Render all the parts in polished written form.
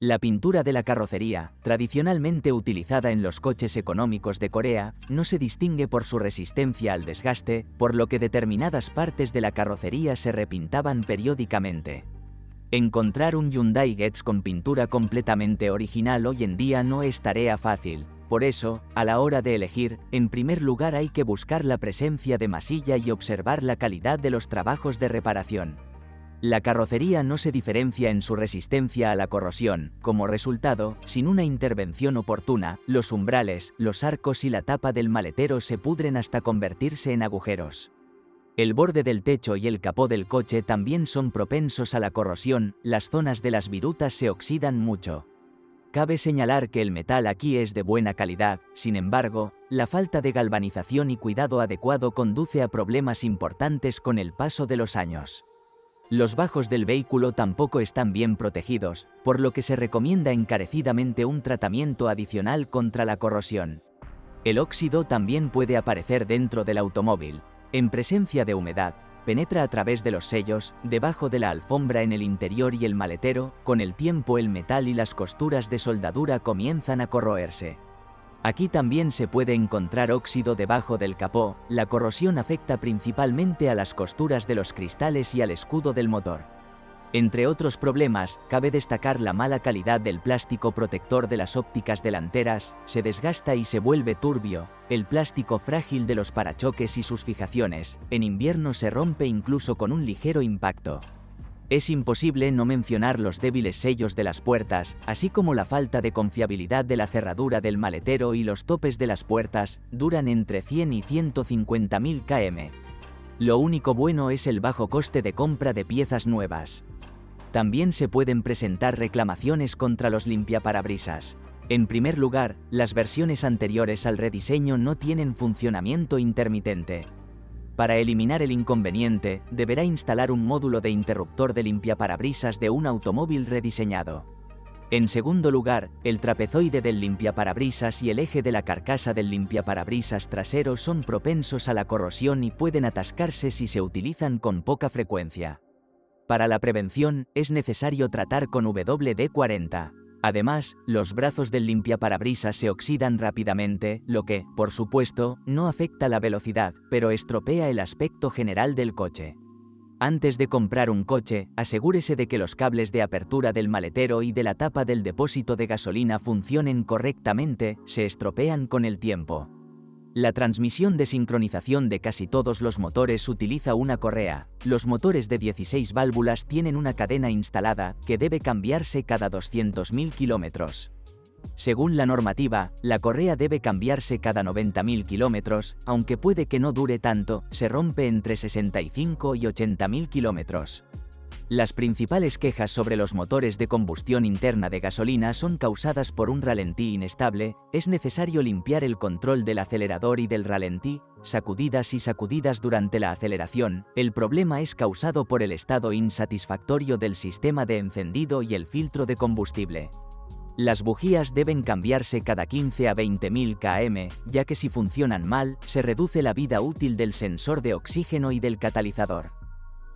La pintura de la carrocería, tradicionalmente utilizada en los coches económicos de Corea, no se distingue por su resistencia al desgaste, por lo que determinadas partes de la carrocería se repintaban periódicamente. Encontrar un Hyundai Getz con pintura completamente original hoy en día no es tarea fácil. Por eso, a la hora de elegir, en primer lugar hay que buscar la presencia de masilla y observar la calidad de los trabajos de reparación. La carrocería no se diferencia en su resistencia a la corrosión. Como resultado, sin una intervención oportuna, los umbrales, los arcos y la tapa del maletero se pudren hasta convertirse en agujeros. El borde del techo y el capó del coche también son propensos a la corrosión, las zonas de las virutas se oxidan mucho. Cabe señalar que el metal aquí es de buena calidad, sin embargo, la falta de galvanización y cuidado adecuado conduce a problemas importantes con el paso de los años. Los bajos del vehículo tampoco están bien protegidos, por lo que se recomienda encarecidamente un tratamiento adicional contra la corrosión. El óxido también puede aparecer dentro del automóvil. En presencia de humedad, penetra a través de los sellos, debajo de la alfombra en el interior y el maletero. Con el tiempo el metal y las costuras de soldadura comienzan a corroerse. Aquí también se puede encontrar óxido debajo del capó. La corrosión afecta principalmente a las costuras de los cristales y al escudo del motor. Entre otros problemas, cabe destacar la mala calidad del plástico protector de las ópticas delanteras, se desgasta y se vuelve turbio, el plástico frágil de los parachoques y sus fijaciones, en invierno se rompe incluso con un ligero impacto. Es imposible no mencionar los débiles sellos de las puertas, así como la falta de confiabilidad de la cerradura del maletero y los topes de las puertas, duran entre 100 y 150.000 km. Lo único bueno es el bajo coste de compra de piezas nuevas. También se pueden presentar reclamaciones contra los limpiaparabrisas. En primer lugar, las versiones anteriores al rediseño no tienen funcionamiento intermitente. Para eliminar el inconveniente, deberá instalar un módulo de interruptor de limpiaparabrisas de un automóvil rediseñado. En segundo lugar, el trapezoide del limpiaparabrisas y el eje de la carcasa del limpiaparabrisas trasero son propensos a la corrosión y pueden atascarse si se utilizan con poca frecuencia. Para la prevención, es necesario tratar con WD-40. Además, los brazos del limpiaparabrisas se oxidan rápidamente, lo que, por supuesto, no afecta la velocidad, pero estropea el aspecto general del coche. Antes de comprar un coche, asegúrese de que los cables de apertura del maletero y de la tapa del depósito de gasolina funcionen correctamente, se estropean con el tiempo. La transmisión de sincronización de casi todos los motores utiliza una correa. Los motores de 16 válvulas tienen una cadena instalada, que debe cambiarse cada 200.000 kilómetros. Según la normativa, la correa debe cambiarse cada 90.000 kilómetros, aunque puede que no dure tanto, se rompe entre 65 y 80.000 kilómetros. Las principales quejas sobre los motores de combustión interna de gasolina son causadas por un ralentí inestable. Es necesario limpiar el control del acelerador y del ralentí, sacudidas y sacudidas durante la aceleración. El problema es causado por el estado insatisfactorio del sistema de encendido y el filtro de combustible. Las bujías deben cambiarse cada 15 a 20.000 km, ya que si funcionan mal, se reduce la vida útil del sensor de oxígeno y del catalizador.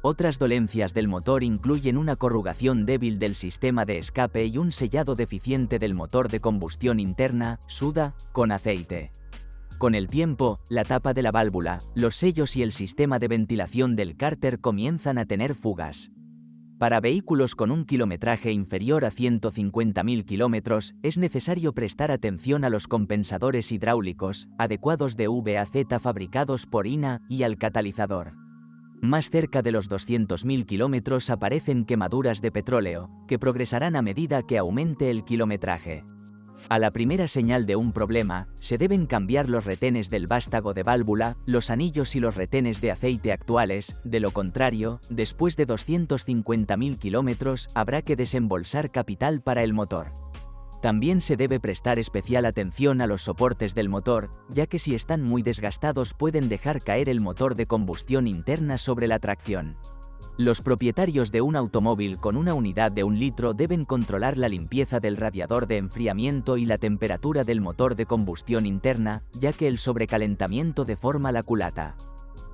Otras dolencias del motor incluyen una corrugación débil del sistema de escape y un sellado deficiente del motor de combustión interna, suda, con aceite. Con el tiempo, la tapa de la válvula, los sellos y el sistema de ventilación del cárter comienzan a tener fugas. Para vehículos con un kilometraje inferior a 150.000 kilómetros, es necesario prestar atención a los compensadores hidráulicos, adecuados de VAZ fabricados por INA, y al catalizador. Más cerca de los 200.000 kilómetros aparecen quemaduras de petróleo, que progresarán a medida que aumente el kilometraje. A la primera señal de un problema, se deben cambiar los retenes del vástago de válvula, los anillos y los retenes de aceite actuales. De lo contrario, después de 250.000 kilómetros, habrá que desembolsar capital para el motor. También se debe prestar especial atención a los soportes del motor, ya que si están muy desgastados pueden dejar caer el motor de combustión interna sobre la tracción. Los propietarios de un automóvil con una unidad de 1 litro deben controlar la limpieza del radiador de enfriamiento y la temperatura del motor de combustión interna, ya que el sobrecalentamiento deforma la culata.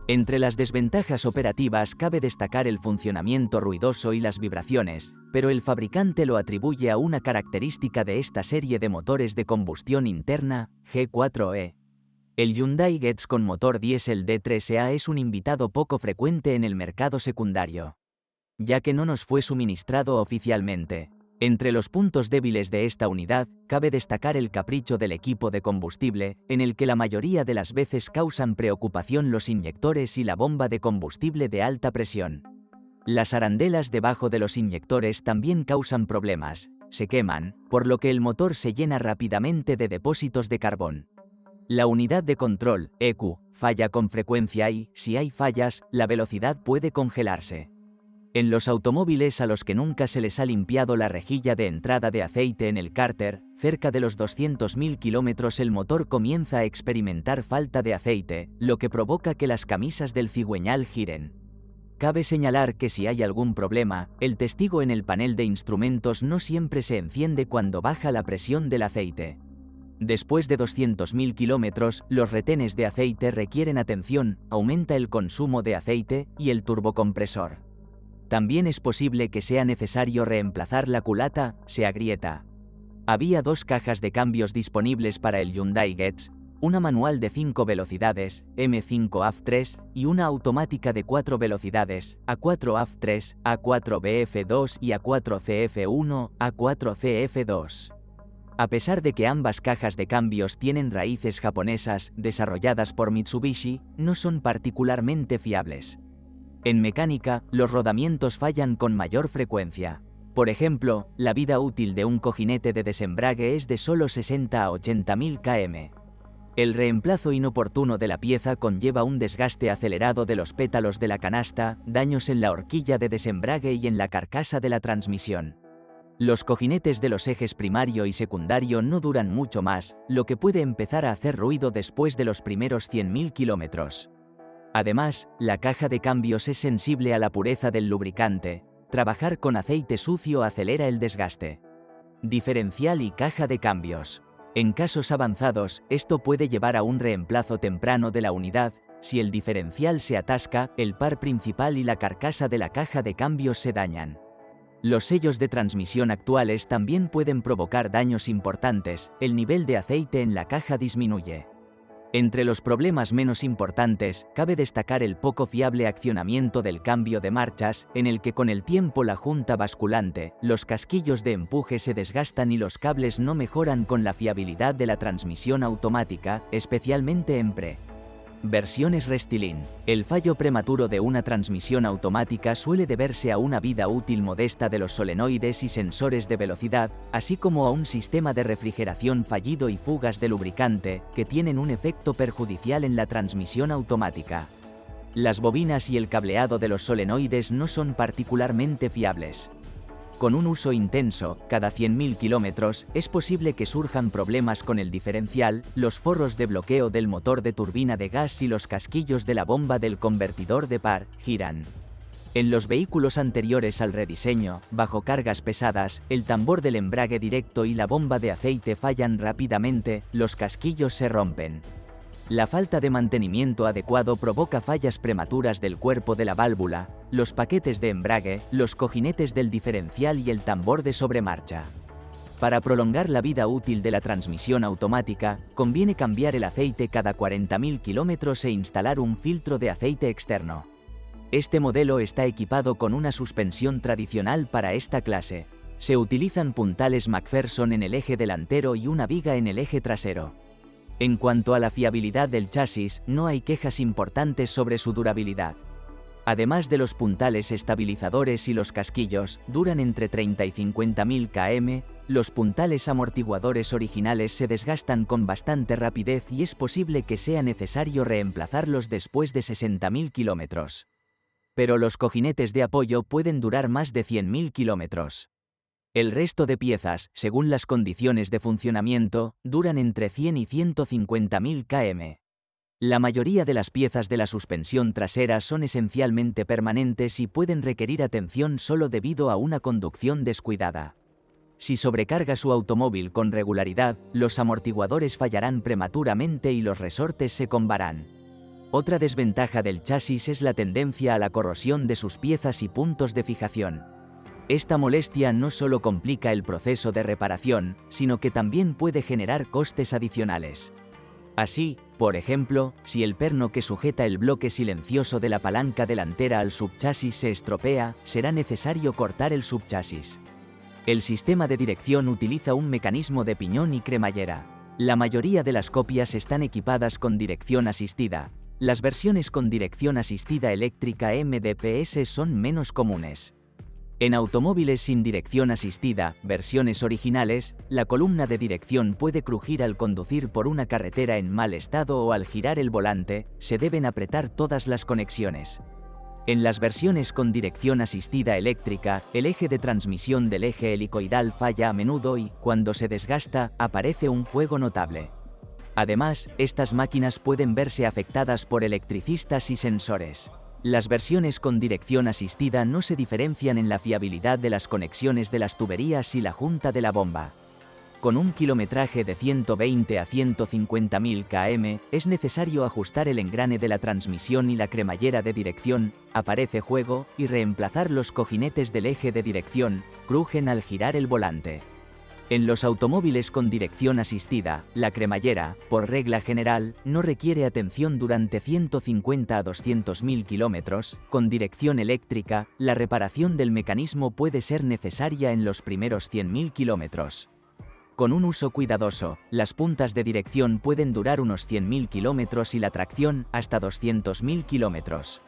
Entre las desventajas operativas cabe destacar el funcionamiento ruidoso y las vibraciones, pero el fabricante lo atribuye a una característica de esta serie de motores de combustión interna, G4E. El Hyundai Getz con motor diésel D3A es un invitado poco frecuente en el mercado secundario, ya que no nos fue suministrado oficialmente. Entre los puntos débiles de esta unidad, cabe destacar el capricho del equipo de combustible, en el que la mayoría de las veces causan preocupación los inyectores y la bomba de combustible de alta presión. Las arandelas debajo de los inyectores también causan problemas, se queman, por lo que el motor se llena rápidamente de depósitos de carbón. La unidad de control, ECU, falla con frecuencia y, si hay fallas, la velocidad puede congelarse. En los automóviles a los que nunca se les ha limpiado la rejilla de entrada de aceite en el cárter, cerca de los 200.000 kilómetros el motor comienza a experimentar falta de aceite, lo que provoca que las camisas del cigüeñal giren. Cabe señalar que si hay algún problema, el testigo en el panel de instrumentos no siempre se enciende cuando baja la presión del aceite. Después de 200.000 kilómetros, los retenes de aceite requieren atención, aumenta el consumo de aceite y el turbocompresor. También es posible que sea necesario reemplazar la culata, se agrieta. Había dos cajas de cambios disponibles para el Hyundai Getz, una manual de 5 velocidades, M5AF3, y una automática de 4 velocidades, A4AF3, A4BF2 y A4CF1, A4CF2. A pesar de que ambas cajas de cambios tienen raíces japonesas, desarrolladas por Mitsubishi, no son particularmente fiables. En mecánica, los rodamientos fallan con mayor frecuencia. Por ejemplo, la vida útil de un cojinete de desembrague es de solo 60 a 80.000 km. El reemplazo inoportuno de la pieza conlleva un desgaste acelerado de los pétalos de la canasta, daños en la horquilla de desembrague y en la carcasa de la transmisión. Los cojinetes de los ejes primario y secundario no duran mucho más, lo que puede empezar a hacer ruido después de los primeros 100.000 kilómetros. Además, la caja de cambios es sensible a la pureza del lubricante. Trabajar con aceite sucio acelera el desgaste. Diferencial y caja de cambios. En casos avanzados, esto puede llevar a un reemplazo temprano de la unidad. Si el diferencial se atasca, el par principal y la carcasa de la caja de cambios se dañan. Los sellos de transmisión actuales también pueden provocar daños importantes. El nivel de aceite en la caja disminuye. Entre los problemas menos importantes, cabe destacar el poco fiable accionamiento del cambio de marchas, en el que con el tiempo la junta basculante, los casquillos de empuje se desgastan y los cables no mejoran con la fiabilidad de la transmisión automática, especialmente en versiones Restyling. El fallo prematuro de una transmisión automática suele deberse a una vida útil modesta de los solenoides y sensores de velocidad, así como a un sistema de refrigeración fallido y fugas de lubricante, que tienen un efecto perjudicial en la transmisión automática. Las bobinas y el cableado de los solenoides no son particularmente fiables. Con un uso intenso, cada 100.000 kilómetros, es posible que surjan problemas con el diferencial, los forros de bloqueo del motor de turbina de gas y los casquillos de la bomba del convertidor de par, giran. En los vehículos anteriores al rediseño, bajo cargas pesadas, el tambor del embrague directo y la bomba de aceite fallan rápidamente, los casquillos se rompen. La falta de mantenimiento adecuado provoca fallas prematuras del cuerpo de la válvula, los paquetes de embrague, los cojinetes del diferencial y el tambor de sobremarcha. Para prolongar la vida útil de la transmisión automática, conviene cambiar el aceite cada 40.000 kilómetros e instalar un filtro de aceite externo. Este modelo está equipado con una suspensión tradicional para esta clase. Se utilizan puntales McPherson en el eje delantero y una viga en el eje trasero. En cuanto a la fiabilidad del chasis, no hay quejas importantes sobre su durabilidad. Además de los puntales estabilizadores y los casquillos, duran entre 30 y 50.000 km, los puntales amortiguadores originales se desgastan con bastante rapidez y es posible que sea necesario reemplazarlos después de 60.000 kilómetros. Pero los cojinetes de apoyo pueden durar más de 100.000 kilómetros. El resto de piezas, según las condiciones de funcionamiento, duran entre 100 y 150.000 km. La mayoría de las piezas de la suspensión trasera son esencialmente permanentes y pueden requerir atención solo debido a una conducción descuidada. Si sobrecarga su automóvil con regularidad, los amortiguadores fallarán prematuramente y los resortes se combarán. Otra desventaja del chasis es la tendencia a la corrosión de sus piezas y puntos de fijación. Esta molestia no solo complica el proceso de reparación, sino que también puede generar costes adicionales. Así, por ejemplo, si el perno que sujeta el bloque silencioso de la palanca delantera al subchasis se estropea, será necesario cortar el subchasis. El sistema de dirección utiliza un mecanismo de piñón y cremallera. La mayoría de las copias están equipadas con dirección asistida. Las versiones con dirección asistida eléctrica MDPS son menos comunes. En automóviles sin dirección asistida, versiones originales, la columna de dirección puede crujir al conducir por una carretera en mal estado o al girar el volante, se deben apretar todas las conexiones. En las versiones con dirección asistida eléctrica, el eje de transmisión del eje helicoidal falla a menudo y, cuando se desgasta, aparece un fuego notable. Además, estas máquinas pueden verse afectadas por electricistas y sensores. Las versiones con dirección asistida no se diferencian en la fiabilidad de las conexiones de las tuberías y la junta de la bomba. Con un kilometraje de 120 a 150.000 km, es necesario ajustar el engrane de la transmisión y la cremallera de dirección, aparece fuego, y reemplazar los cojinetes del eje de dirección, crujen al girar el volante. En los automóviles con dirección asistida, la cremallera, por regla general, no requiere atención durante 150 a 200.000 kilómetros. Con dirección eléctrica, la reparación del mecanismo puede ser necesaria en los primeros 100.000 kilómetros. Con un uso cuidadoso, las puntas de dirección pueden durar unos 100.000 kilómetros y la tracción hasta 200.000 kilómetros.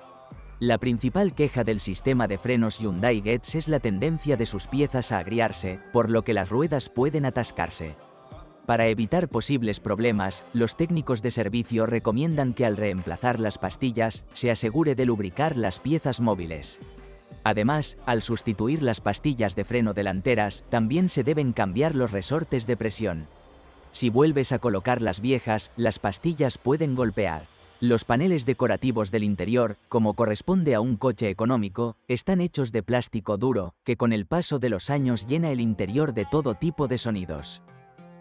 La principal queja del sistema de frenos Hyundai Getz es la tendencia de sus piezas a agriarse, por lo que las ruedas pueden atascarse. Para evitar posibles problemas, los técnicos de servicio recomiendan que al reemplazar las pastillas, se asegure de lubricar las piezas móviles. Además, al sustituir las pastillas de freno delanteras, también se deben cambiar los resortes de presión. Si vuelves a colocar las viejas, las pastillas pueden golpear. Los paneles decorativos del interior, como corresponde a un coche económico, están hechos de plástico duro, que con el paso de los años llena el interior de todo tipo de sonidos.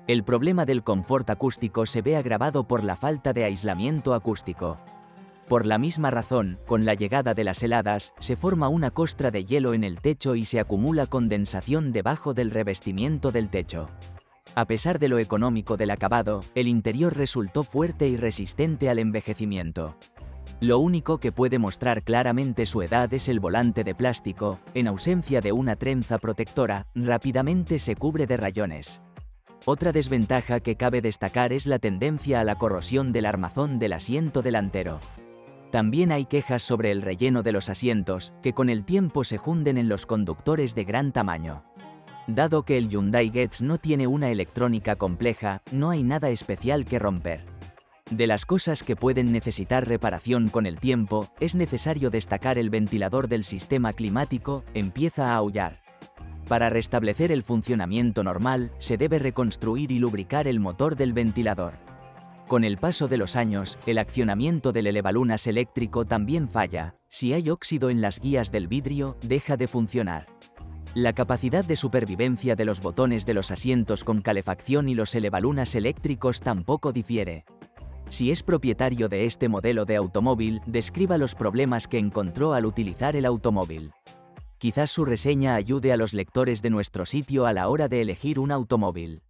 El problema del confort acústico se ve agravado por la falta de aislamiento acústico. Por la misma razón, con la llegada de las heladas, se forma una costra de hielo en el techo y se acumula condensación debajo del revestimiento del techo. A pesar de lo económico del acabado, el interior resultó fuerte y resistente al envejecimiento. Lo único que puede mostrar claramente su edad es el volante de plástico, en ausencia de una trenza protectora, rápidamente se cubre de rayones. Otra desventaja que cabe destacar es la tendencia a la corrosión del armazón del asiento delantero. También hay quejas sobre el relleno de los asientos, que con el tiempo se hunden en los conductores de gran tamaño. Dado que el Hyundai Getz no tiene una electrónica compleja, no hay nada especial que romper. De las cosas que pueden necesitar reparación con el tiempo, es necesario destacar el ventilador del sistema climático, empieza a aullar. Para restablecer el funcionamiento normal, se debe reconstruir y lubricar el motor del ventilador. Con el paso de los años, el accionamiento del elevalunas eléctrico también falla. Si hay óxido en las guías del vidrio, deja de funcionar. La capacidad de supervivencia de los botones de los asientos con calefacción y los elevalunas eléctricos tampoco difiere. Si es propietario de este modelo de automóvil, describa los problemas que encontró al utilizar el automóvil. Quizás su reseña ayude a los lectores de nuestro sitio a la hora de elegir un automóvil.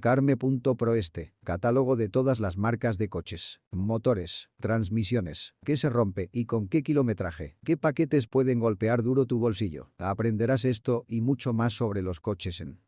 Carme.proeste, catálogo de todas las marcas de coches, motores, transmisiones, qué se rompe y con qué kilometraje, qué paquetes pueden golpear duro tu bolsillo. Aprenderás esto y mucho más sobre los coches en